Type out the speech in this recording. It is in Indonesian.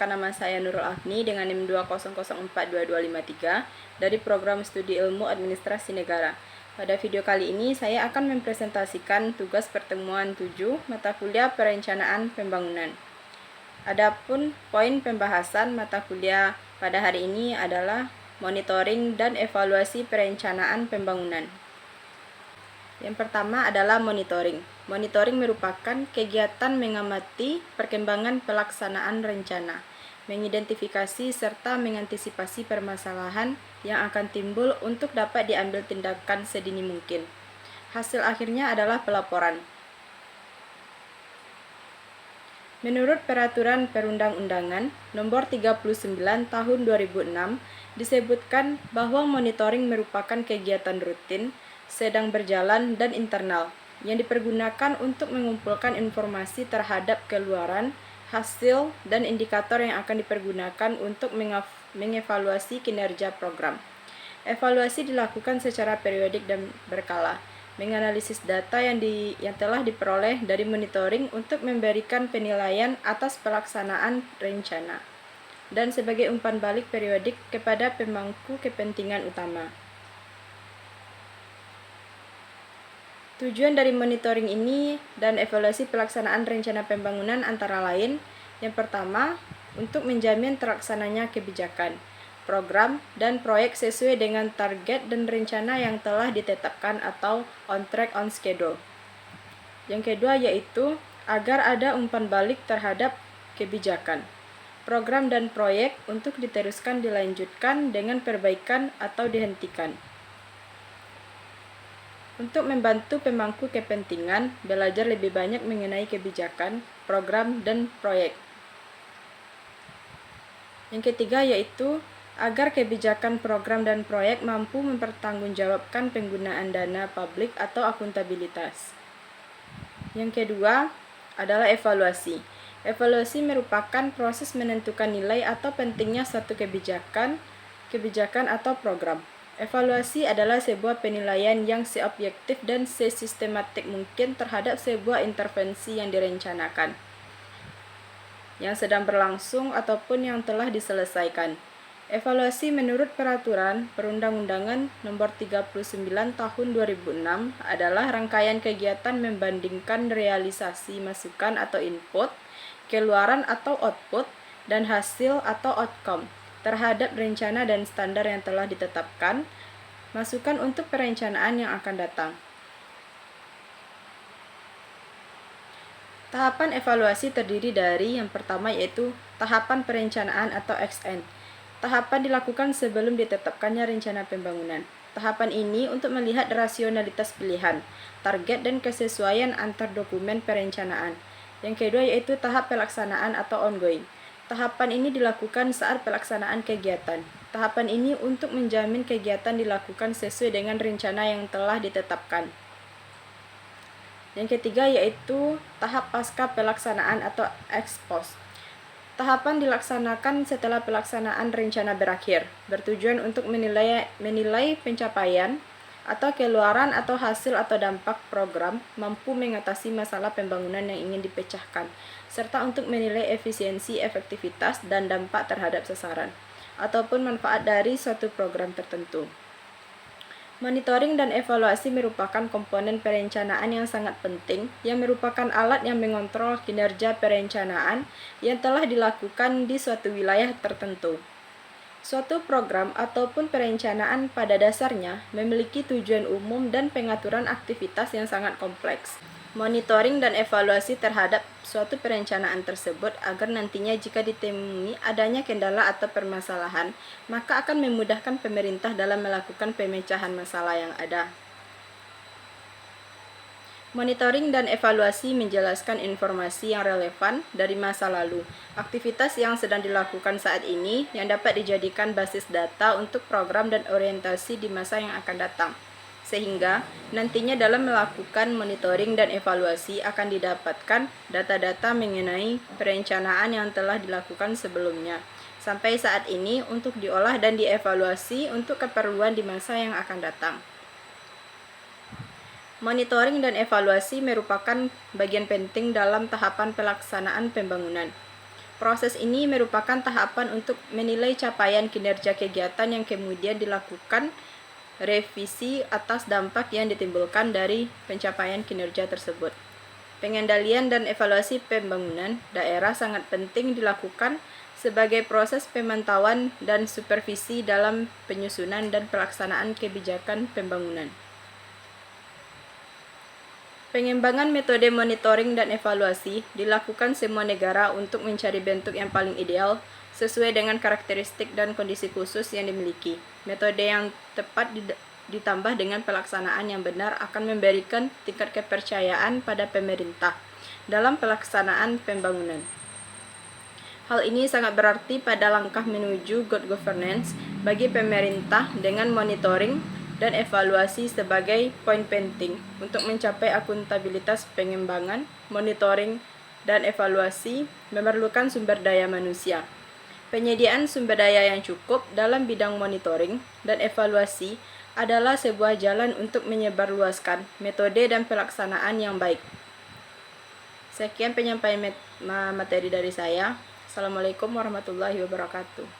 perkenalkan nama saya Nurul Afni dengan NIM 2004223 dari Program Studi Ilmu Administrasi Negara. Pada video kali ini saya akan mempresentasikan tugas pertemuan 7 mata kuliah Perencanaan Pembangunan. Adapun poin pembahasan mata kuliah pada hari ini adalah monitoring dan evaluasi perencanaan pembangunan. Yang pertama adalah monitoring. Monitoring merupakan kegiatan mengamati perkembangan pelaksanaan rencana, mengidentifikasi serta mengantisipasi permasalahan yang akan timbul untuk dapat diambil tindakan sedini mungkin. Hasil akhirnya adalah pelaporan. Menurut Peraturan Perundang-undangan Nomor 39 Tahun 2006 disebutkan bahwa monitoring merupakan kegiatan rutin, sedang berjalan dan internal yang dipergunakan untuk mengumpulkan informasi terhadap keluaran, hasil, dan indikator yang akan dipergunakan untuk mengevaluasi kinerja program. Evaluasi dilakukan secara periodik dan berkala, menganalisis data yang telah diperoleh dari monitoring untuk memberikan penilaian atas pelaksanaan rencana, dan sebagai umpan balik periodik kepada pemangku kepentingan utama. Tujuan dari monitoring ini dan evaluasi pelaksanaan rencana pembangunan antara lain, yang pertama, untuk menjamin terlaksananya kebijakan, program, dan proyek sesuai dengan target dan rencana yang telah ditetapkan atau on track on schedule. Yang kedua yaitu agar ada umpan balik terhadap kebijakan, program dan proyek untuk diteruskan dilanjutkan dengan perbaikan atau dihentikan. Untuk membantu pemangku kepentingan belajar lebih banyak mengenai kebijakan, program, dan proyek. Yang ketiga yaitu agar kebijakan, program, dan proyek mampu mempertanggungjawabkan penggunaan dana publik atau akuntabilitas. Yang kedua adalah evaluasi. Evaluasi merupakan proses menentukan nilai atau pentingnya suatu kebijakan atau program. Evaluasi adalah sebuah penilaian yang seobjektif dan sesistematik mungkin terhadap sebuah intervensi yang direncanakan, yang sedang berlangsung ataupun yang telah diselesaikan. Evaluasi menurut Peraturan Perundang-undangan Nomor 39 Tahun 2006 adalah rangkaian kegiatan membandingkan realisasi masukan atau input, keluaran atau output, dan hasil atau outcome terhadap rencana dan standar yang telah ditetapkan, masukan untuk perencanaan yang akan datang. Tahapan evaluasi terdiri dari yang pertama yaitu tahapan perencanaan atau XN. Tahapan dilakukan sebelum ditetapkannya rencana pembangunan. Tahapan ini untuk melihat rasionalitas pilihan, target dan kesesuaian antar dokumen perencanaan. Yang kedua yaitu tahap pelaksanaan atau ongoing. Tahapan ini dilakukan saat pelaksanaan kegiatan. Tahapan ini untuk menjamin kegiatan dilakukan sesuai dengan rencana yang telah ditetapkan. Yang ketiga yaitu tahap pasca pelaksanaan atau ex post. Tahapan dilaksanakan setelah pelaksanaan rencana berakhir, bertujuan untuk menilai pencapaian atau keluaran atau hasil atau dampak program mampu mengatasi masalah pembangunan yang ingin dipecahkan, serta untuk menilai efisiensi, efektivitas, dan dampak terhadap sasaran, ataupun manfaat dari suatu program tertentu. Monitoring dan evaluasi merupakan komponen perencanaan yang sangat penting, yang merupakan alat yang mengontrol kinerja perencanaan yang telah dilakukan di suatu wilayah tertentu. Suatu program ataupun perencanaan pada dasarnya memiliki tujuan umum dan pengaturan aktivitas yang sangat kompleks. Monitoring dan evaluasi terhadap suatu perencanaan tersebut agar nantinya jika ditemui adanya kendala atau permasalahan, maka akan memudahkan pemerintah dalam melakukan pemecahan masalah yang ada. Monitoring dan evaluasi menjelaskan informasi yang relevan dari masa lalu, aktivitas yang sedang dilakukan saat ini yang dapat dijadikan basis data untuk program dan orientasi di masa yang akan datang. Sehingga nantinya dalam melakukan monitoring dan evaluasi akan didapatkan data-data mengenai perencanaan yang telah dilakukan sebelumnya sampai saat ini untuk diolah dan dievaluasi untuk keperluan di masa yang akan datang. Monitoring dan evaluasi merupakan bagian penting dalam tahapan pelaksanaan pembangunan. Proses ini merupakan tahapan untuk menilai capaian kinerja kegiatan yang kemudian dilakukan revisi atas dampak yang ditimbulkan dari pencapaian kinerja tersebut. Pengendalian dan evaluasi pembangunan daerah sangat penting dilakukan sebagai proses pemantauan dan supervisi dalam penyusunan dan pelaksanaan kebijakan pembangunan. Pengembangan metode monitoring dan evaluasi dilakukan semua negara untuk mencari bentuk yang paling ideal sesuai dengan karakteristik dan kondisi khusus yang dimiliki. Metode yang tepat ditambah dengan pelaksanaan yang benar akan memberikan tingkat kepercayaan pada pemerintah dalam pelaksanaan pembangunan. Hal ini sangat berarti pada langkah menuju good governance bagi pemerintah dengan monitoring dan evaluasi sebagai poin penting untuk mencapai akuntabilitas pengembangan, monitoring, dan evaluasi memerlukan sumber daya manusia. Penyediaan sumber daya yang cukup dalam bidang monitoring dan evaluasi adalah sebuah jalan untuk menyebarluaskan metode dan pelaksanaan yang baik. Sekian penyampaian materi dari saya. Assalamualaikum warahmatullahi wabarakatuh.